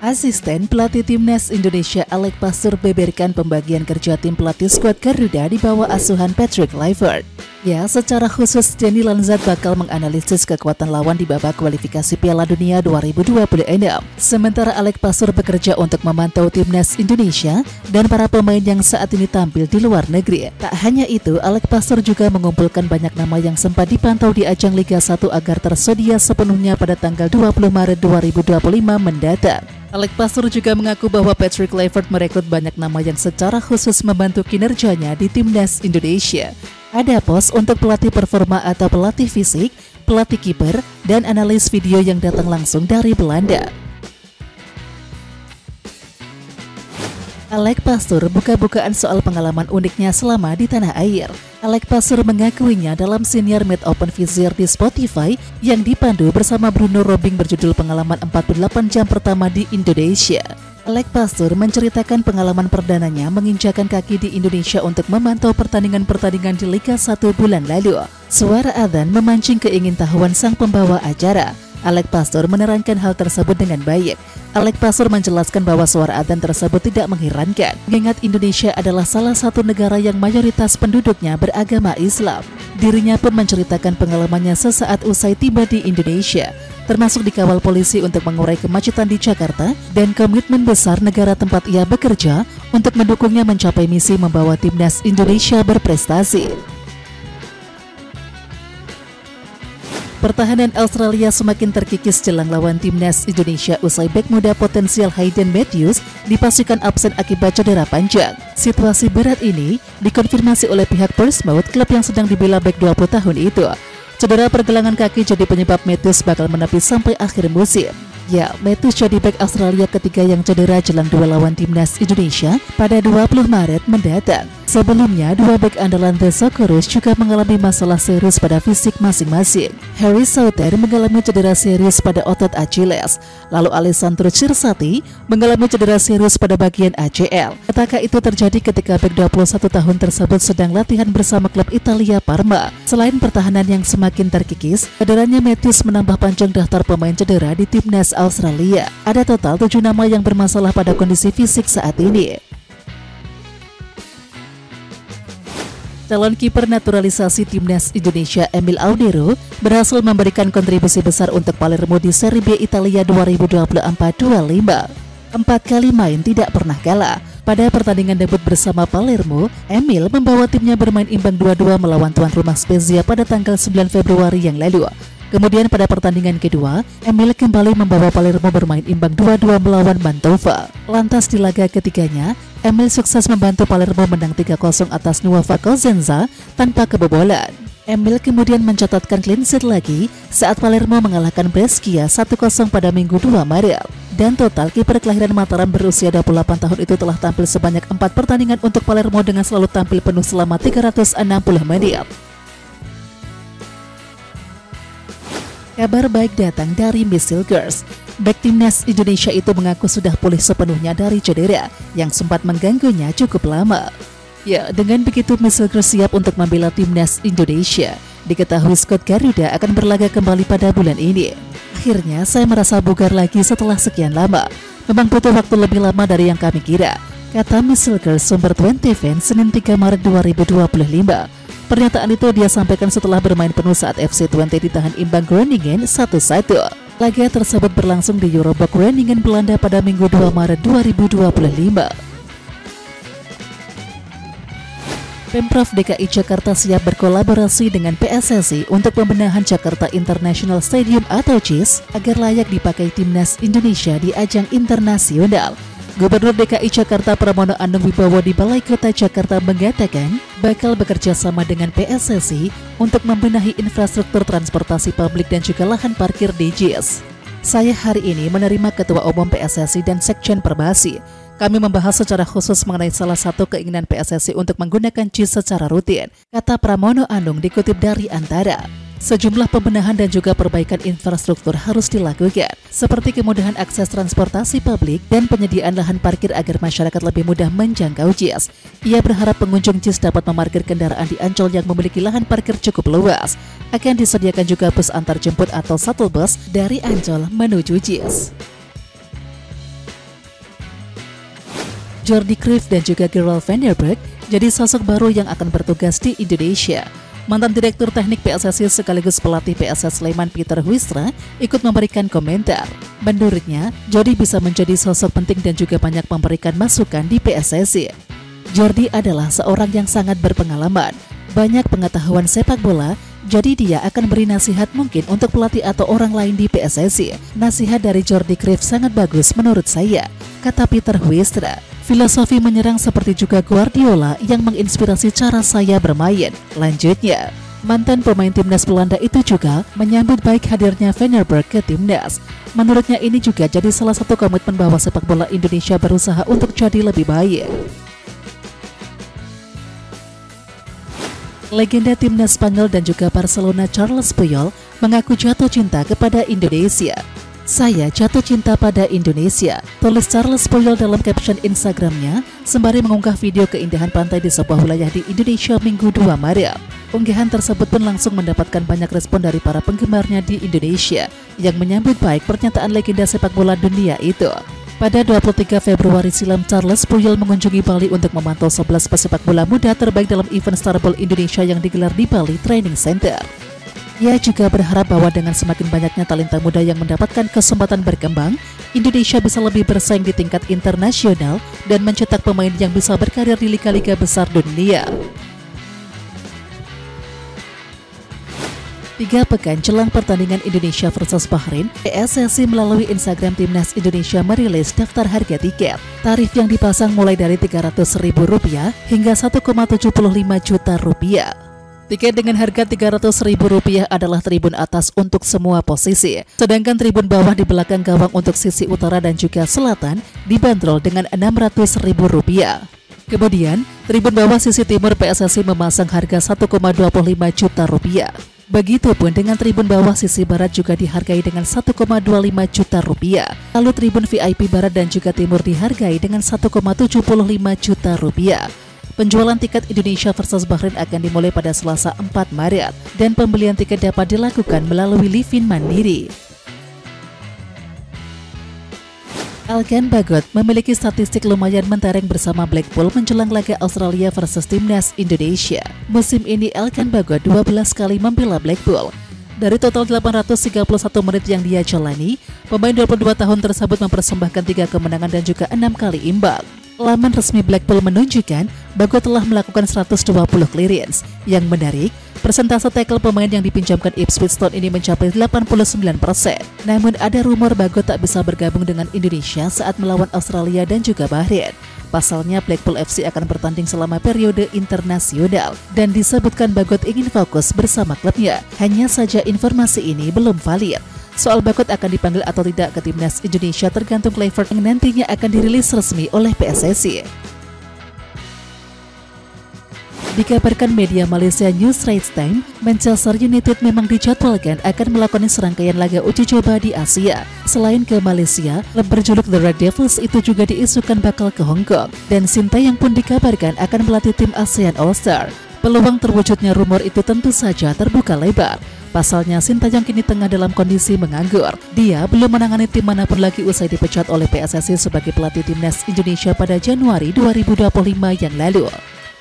Asisten pelatih timnas Indonesia Alec Pastur beberkan pembagian kerja tim pelatih skuad Garuda di bawah asuhan Patrick Kluivert. Ya, secara khusus Denny Lanzat bakal menganalisis kekuatan lawan di babak kualifikasi Piala Dunia 2026. Sementara Alec Pastur bekerja untuk memantau timnas Indonesia dan para pemain yang saat ini tampil di luar negeri. Tak hanya itu, Alec Pastur juga mengumpulkan banyak nama yang sempat dipantau di ajang Liga 1 agar tersedia sepenuhnya pada tanggal 20 Maret 2025 mendatang. Alec Pastur juga mengaku bahwa Patrick Kluivert merekrut banyak nama yang secara khusus membantu kinerjanya di timnas Indonesia. Ada pos untuk pelatih performa atau pelatih fisik, pelatih kiper, dan analis video yang datang langsung dari Belanda. Alec Pastur buka-bukaan soal pengalaman uniknya selama di tanah air. Alec Pastur mengakuinya dalam senior Mid Open Vizier di Spotify yang dipandu bersama Bruno Robing berjudul Pengalaman 48 Jam Pertama di Indonesia. Alec Pastur menceritakan pengalaman perdananya menginjakan kaki di Indonesia untuk memantau pertandingan-pertandingan di Liga 1 bulan lalu. Suara adzan memancing keingintahuan sang pembawa acara. Alec Pastur menerangkan hal tersebut dengan baik. Alec Pastur menjelaskan bahwa suara adzan tersebut tidak mengherankan, mengingat Indonesia adalah salah satu negara yang mayoritas penduduknya beragama Islam. Dirinya pun menceritakan pengalamannya sesaat usai tiba di Indonesia, termasuk dikawal polisi untuk mengurai kemacetan di Jakarta dan komitmen besar negara tempat ia bekerja untuk mendukungnya mencapai misi membawa timnas Indonesia berprestasi. Pertahanan Australia semakin terkikis jelang lawan timnas Indonesia usai bek muda potensial Hayden Matthews dipastikan absen akibat cedera panjang. Situasi berat ini dikonfirmasi oleh pihak Portsmouth, klub yang sedang dibela bek 20 tahun itu. Cedera pergelangan kaki jadi penyebab Matthews bakal menepis sampai akhir musim. Ya, Matthews jadi bek Australia ketiga yang cedera jelang dua lawan timnas Indonesia pada 20 Maret mendatang. Sebelumnya, dua bek andalan The Socceroos juga mengalami masalah serius pada fisik masing-masing. Harry Souther mengalami cedera serius pada otot Achilles, lalu Alessandro Cirsati mengalami cedera serius pada bagian ACL. Petaka itu terjadi ketika bek 21 tahun tersebut sedang latihan bersama klub Italia Parma. Selain pertahanan yang semakin terkikis, cederanya Matthews menambah panjang daftar pemain cedera di timnas Australia. Ada total 7 nama yang bermasalah pada kondisi fisik saat ini. Calon kiper naturalisasi timnas Indonesia Emil Audero berhasil memberikan kontribusi besar untuk Palermo di Serie B Italia 2024-25. 4 kali main tidak pernah kalah. Pada pertandingan debut bersama Palermo, Emil membawa timnya bermain imbang 2-2 melawan tuan rumah Spezia pada tanggal 9 Februari yang lalu. Kemudian pada pertandingan kedua, Emil kembali membawa Palermo bermain imbang 2-2 melawan Mantova. Lantas di laga ketiganya, Emil sukses membantu Palermo menang 3-0 atas Nuova Cosenza tanpa kebobolan. Emil kemudian mencatatkan clean sheet lagi saat Palermo mengalahkan Brescia 1-0 pada Minggu 2 Maret. Dan total kiper kelahiran Mataram berusia 28 tahun itu telah tampil sebanyak 4 pertandingan untuk Palermo dengan selalu tampil penuh selama 360 menit. Kabar baik datang dari Miss Hilgers. Bek timnas Indonesia itu mengaku sudah pulih sepenuhnya dari cedera yang sempat mengganggunya cukup lama. Ya, dengan begitu Miss Hilgers siap untuk membela timnas Indonesia. Diketahui skuad Garuda akan berlaga kembali pada bulan ini. Akhirnya saya merasa bugar lagi setelah sekian lama. Memang butuh waktu lebih lama dari yang kami kira, kata Miss Hilgers sumber 20 Fans Senin 3 Maret 2025. Pernyataan itu dia sampaikan setelah bermain penuh saat FC Twente ditahan imbang Groningen 1-1. Laga tersebut berlangsung di Eurobak Groningen, Belanda pada Minggu 2 Maret 2025. Pemprov DKI Jakarta siap berkolaborasi dengan PSSI untuk pembenahan Jakarta International Stadium atau JIS agar layak dipakai timnas Indonesia di ajang internasional. Gubernur DKI Jakarta Pramono Anung Wibowo di Balai Kota Jakarta mengatakan bakal bekerja sama dengan PSSI untuk membenahi infrastruktur transportasi publik dan juga lahan parkir di JIS. Saya hari ini menerima Ketua Umum PSSI dan Sekjen Perbasi. Kami membahas secara khusus mengenai salah satu keinginan PSSI untuk menggunakan JIS secara rutin, kata Pramono Anung dikutip dari Antara. Sejumlah pembenahan dan juga perbaikan infrastruktur harus dilakukan, seperti kemudahan akses transportasi publik dan penyediaan lahan parkir agar masyarakat lebih mudah menjangkau JIS. Ia berharap pengunjung JIS dapat memarkir kendaraan di Ancol yang memiliki lahan parkir cukup luas. Akan disediakan juga bus antar jemput atau shuttle bus dari Ancol menuju JIS. Jordi Cruyff dan juga Gerald van der Berg jadi sosok baru yang akan bertugas di Indonesia. Mantan Direktur Teknik PSSI sekaligus pelatih PSS Sleman Peter Huistra ikut memberikan komentar. Menurutnya, Jordi bisa menjadi sosok penting dan juga banyak memberikan masukan di PSSI. Jordi adalah seorang yang sangat berpengalaman, banyak pengetahuan sepak bola, jadi dia akan beri nasihat mungkin untuk pelatih atau orang lain di PSSI. Nasihat dari Jordi Cruyff sangat bagus menurut saya, kata Peter Huistra. Filosofi menyerang seperti juga Guardiola yang menginspirasi cara saya bermain. Lanjutnya, mantan pemain timnas Belanda itu juga menyambut baik hadirnya Van der Berg ke timnas. Menurutnya ini juga jadi salah satu komitmen bahwa sepak bola Indonesia berusaha untuk jadi lebih baik. Legenda timnas Spanyol dan juga Barcelona Carles Puyol mengaku jatuh cinta kepada Indonesia. Saya jatuh cinta pada Indonesia, tulis Carles Puyol dalam caption Instagramnya sembari mengunggah video keindahan pantai di sebuah wilayah di Indonesia Minggu 2 Maret. Unggahan tersebut pun langsung mendapatkan banyak respon dari para penggemarnya di Indonesia yang menyambut baik pernyataan legenda sepak bola dunia itu. Pada 23 Februari silam, Carles Puyol mengunjungi Bali untuk memantau 11 pesepak bola muda terbaik dalam event Starball Indonesia yang digelar di Bali Training Center. Ia juga berharap bahwa dengan semakin banyaknya talenta muda yang mendapatkan kesempatan berkembang, Indonesia bisa lebih bersaing di tingkat internasional dan mencetak pemain yang bisa berkarir di liga-liga besar dunia. 3 pekan jelang pertandingan Indonesia versus Bahrain, PSSI melalui Instagram Timnas Indonesia merilis daftar harga tiket. Tarif yang dipasang mulai dari Rp300.000 hingga Rp1,75 juta. Tiket dengan harga Rp300.000 adalah tribun atas untuk semua posisi, sedangkan tribun bawah di belakang gawang untuk sisi utara dan juga selatan dibanderol dengan Rp600.000. Kemudian, tribun bawah sisi timur PSSI memasang harga Rp1,25 juta. Begitupun dengan tribun bawah sisi barat juga dihargai dengan Rp1,25 juta. Lalu tribun VIP barat dan juga timur dihargai dengan Rp1,75 juta. Penjualan tiket Indonesia versus Bahrain akan dimulai pada Selasa 4 Maret dan pembelian tiket dapat dilakukan melalui Livin Mandiri. Elkan Bagot memiliki statistik lumayan mentereng bersama Blackpool menjelang laga Australia versus Timnas Indonesia. Musim ini Elkan Bagot 12 kali membela Blackpool. Dari total 831 menit yang dia jalani, pemain 22 tahun tersebut mempersembahkan 3 kemenangan dan juga 6 kali imbang. Laman resmi Blackpool menunjukkan Bagot telah melakukan 120 clearance. Yang menarik, persentase tackle pemain yang dipinjamkan Ipswich Town ini mencapai 89%. Namun ada rumor Bagot tak bisa bergabung dengan Indonesia saat melawan Australia dan juga Bahrain. Pasalnya Blackpool FC akan bertanding selama periode internasional dan disebutkan Bagot ingin fokus bersama klubnya. Hanya saja informasi ini belum valid. Soal Bagot akan dipanggil atau tidak ke Timnas Indonesia tergantung Clifford yang nantinya akan dirilis resmi oleh PSSI. Dikabarkan media Malaysia News Straits Times, Manchester United memang dijadwalkan akan melakukan serangkaian laga uji coba di Asia. Selain ke Malaysia, klub berjuluk The Red Devils itu juga diisukan bakal ke Hong Kong, dan Sintayong pun dikabarkan akan melatih tim ASEAN All-Star. Peluang terwujudnya rumor itu tentu saja terbuka lebar. Pasalnya Sintayong kini tengah dalam kondisi menganggur. Dia belum menangani tim manapun lagi usai dipecat oleh PSSI sebagai pelatih Timnas Indonesia pada Januari 2025 yang lalu.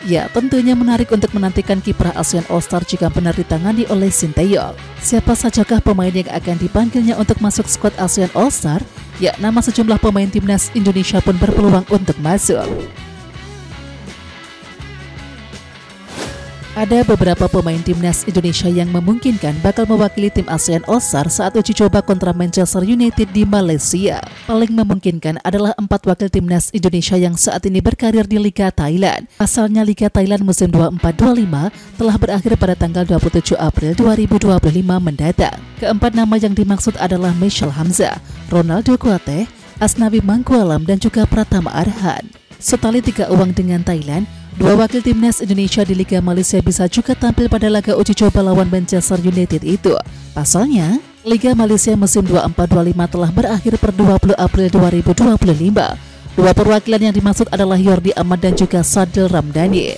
Ya, tentunya menarik untuk menantikan kiprah ASEAN All-Star jika benar ditangani oleh Sintayong. Siapa sajakah pemain yang akan dipanggilnya untuk masuk skuad ASEAN All-Star? Ya, nama sejumlah pemain Timnas Indonesia pun berpeluang untuk masuk. Ada beberapa pemain Timnas Indonesia yang memungkinkan bakal mewakili tim ASEAN All-Star saat uji coba kontra Manchester United di Malaysia. Paling memungkinkan adalah 4 wakil Timnas Indonesia yang saat ini berkarir di Liga Thailand. Pasalnya Liga Thailand musim 24-25 telah berakhir pada tanggal 27 April 2025 mendatang. Keempat nama yang dimaksud adalah Michel Hamzah, Ronaldo Kuate, Asnawi Mangkualam dan juga Pratama Arhan. Setali 3 uang dengan Thailand, Dua wakil timnas Indonesia di Liga Malaysia bisa juga tampil pada laga uji coba lawan Manchester United itu. Pasalnya, Liga Malaysia musim 24-25 telah berakhir per 20 April 2025. Dua perwakilan yang dimaksud adalah Yordi Ahmad dan juga Sadil Ramdhani.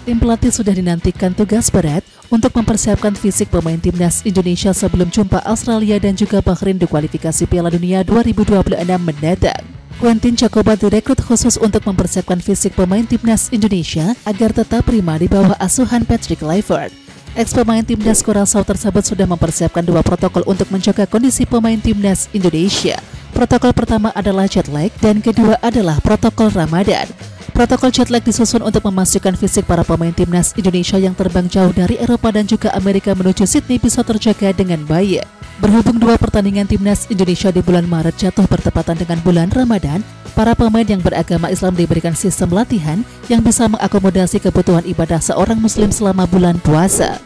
Tim pelatih sudah dinantikan tugas berat untuk mempersiapkan fisik pemain timnas Indonesia sebelum jumpa Australia dan juga Bahrain di kualifikasi Piala Dunia 2026 mendatang. Quentin Chakoba direkrut khusus untuk mempersiapkan fisik pemain timnas Indonesia agar tetap prima di bawah asuhan Patrick Kluivert. Ex-pemain timnas Curaçao tersebut sudah mempersiapkan dua protokol untuk menjaga kondisi pemain timnas Indonesia. Protokol pertama adalah jet lag dan kedua adalah protokol Ramadan. Protokol jet lag disusun untuk memastikan fisik para pemain timnas Indonesia yang terbang jauh dari Eropa dan juga Amerika menuju Sydney bisa terjaga dengan baik. Berhubung dua pertandingan timnas Indonesia di bulan Maret jatuh bertepatan dengan bulan Ramadan, para pemain yang beragama Islam diberikan sistem latihan yang bisa mengakomodasi kebutuhan ibadah seorang muslim selama bulan puasa.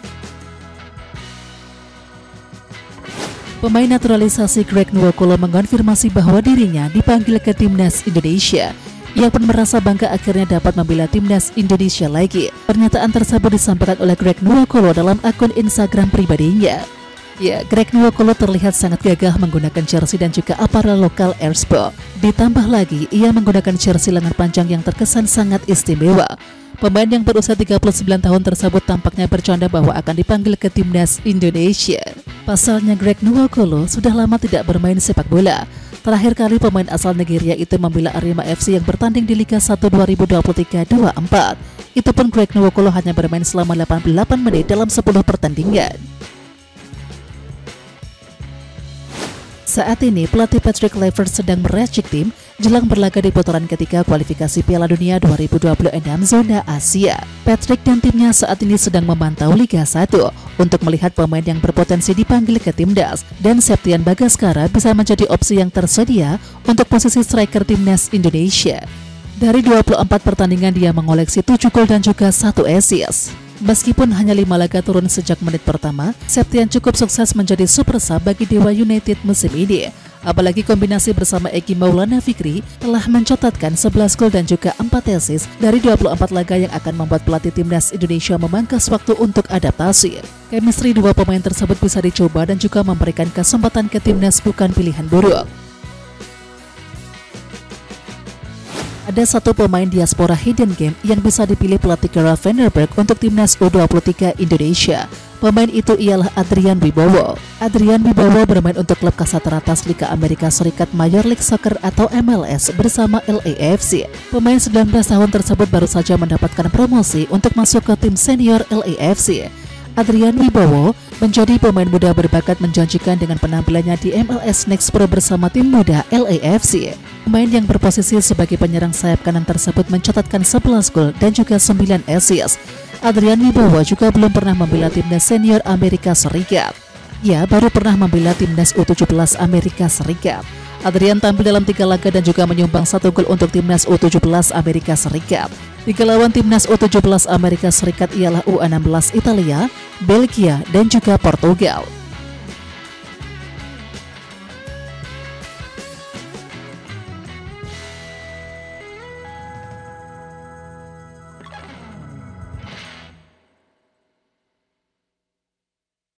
Pemain naturalisasi Greg Nwokolo mengonfirmasi bahwa dirinya dipanggil ke timnas Indonesia. Ia pun merasa bangga akhirnya dapat membela timnas Indonesia lagi. Pernyataan tersebut disampaikan oleh Greg Nwokolo dalam akun Instagram pribadinya. Ya, Greg Nwokolo terlihat sangat gagah menggunakan jersey dan juga aparel lokal Erspo. Ditambah lagi, ia menggunakan jersey lengan panjang yang terkesan sangat istimewa. Pemain yang berusia 39 tahun tersebut tampaknya bercanda bahwa akan dipanggil ke timnas Indonesia. Pasalnya Greg Nwokolo sudah lama tidak bermain sepak bola. Terakhir kali pemain asal Nigeria itu membela Arema FC yang bertanding di Liga 1 2023-24. Itu pun Greg Nwokolo hanya bermain selama 88 menit dalam 10 pertandingan. Saat ini, pelatih Patrick Kluivert sedang meracik tim jelang berlaga di putaran ketiga kualifikasi Piala Dunia 2026 zona Asia. Patrick dan timnya saat ini sedang memantau Liga 1 untuk melihat pemain yang berpotensi dipanggil ke timnas, dan Septian Bagaskara bisa menjadi opsi yang tersedia untuk posisi striker timnas Indonesia. Dari 24 pertandingan dia mengoleksi 7 gol dan juga 1 assist. Meskipun hanya 5 laga turun sejak menit pertama, Septian cukup sukses menjadi super sub bagi Dewa United musim ini. Apalagi kombinasi bersama Eki Maulana Fikri telah mencatatkan 11 gol dan juga 4 assist dari 24 laga yang akan membuat pelatih timnas Indonesia memangkas waktu untuk adaptasi. Chemistry dua pemain tersebut bisa dicoba dan juga memberikan kesempatan ke timnas bukan pilihan buruk. Ada satu pemain diaspora hidden game yang bisa dipilih pelatih Gerard Vanderberg untuk timnas U23 Indonesia. Pemain itu ialah Adrian Wibowo. Adrian Wibowo bermain untuk klub kasat teratas Liga Amerika Serikat Major League Soccer atau MLS bersama LAFC. Pemain 19 tahun tersebut baru saja mendapatkan promosi untuk masuk ke tim senior LAFC. Adrian Wibowo menjadi pemain muda berbakat menjanjikan dengan penampilannya di MLS Next Pro bersama tim muda LAFC. Pemain yang berposisi sebagai penyerang sayap kanan tersebut mencatatkan 11 gol dan juga 9 assist. Adrian Wibowo juga belum pernah membela timnas senior Amerika Serikat. Ia baru pernah membela timnas U17 Amerika Serikat. Adrian tampil dalam 3 laga dan juga menyumbang 1 gol untuk timnas U17 Amerika Serikat. 3 lawan timnas U17 Amerika Serikat ialah U16 Italia, Belgia, dan juga Portugal.